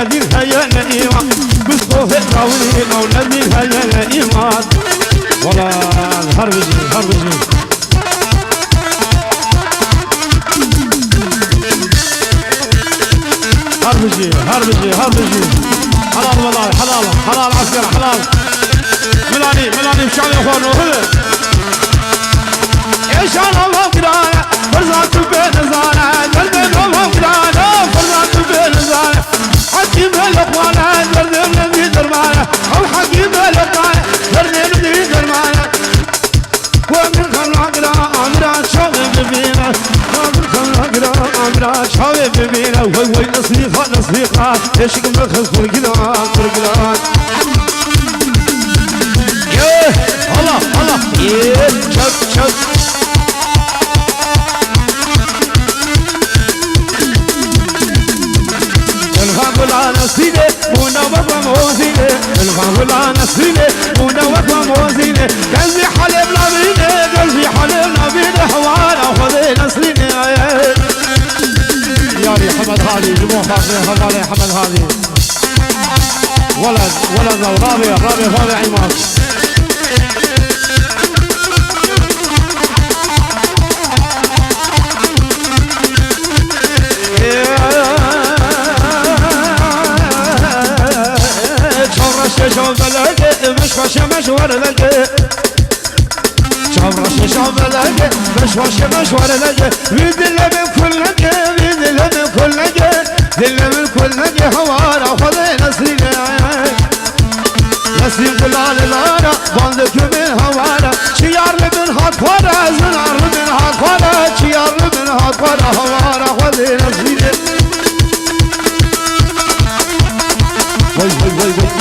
الذي هيا الإيمان بسقوف الراوي أو الذي هيا الإيمان ولا هربجي هربجي هربجي هربجي هربجي حلال والله حلال حلال عسكر حلال ملاني ملاني مشان يا اخوان وهلا ايش انا وقرانا فرزات بين زانا قلبي وقرانا فرزات بين زانا حكيم الاخوان دردم نبي درمانا او حكيم الاخوان دردم نبي درمانا ومن خلقنا امرا شاوي بينا ومن خلقنا امرا شاوي بينا وي وي نصيحه نصيحه ايش قبل فرقنا فرقنا الله الله شوف شوف الغابل نصيبه منوق وموزينه الغابل نصيبه منوق وموزينه قلبي حلم نبينه قلبي حلم نبينه حوانا خذي نسلينه يا ري حمد هادي جموع فاضي حمد حمد هادي ولد ولد رابع رابع فاضي عماد شوف لقى مش وش مشوار لقى شوف رش شوف لقى مش وش مشوار لقى بيدل من كل لقى بيدل من كل لقى دل من كل لقى هوارا خذي نسلنا نسيم دلال الارا باندك من هوارا شيار من هاتوارا زنار من هاتوارا شيار من هاتوارا هوارا خذي نسلنا وي وي وي وي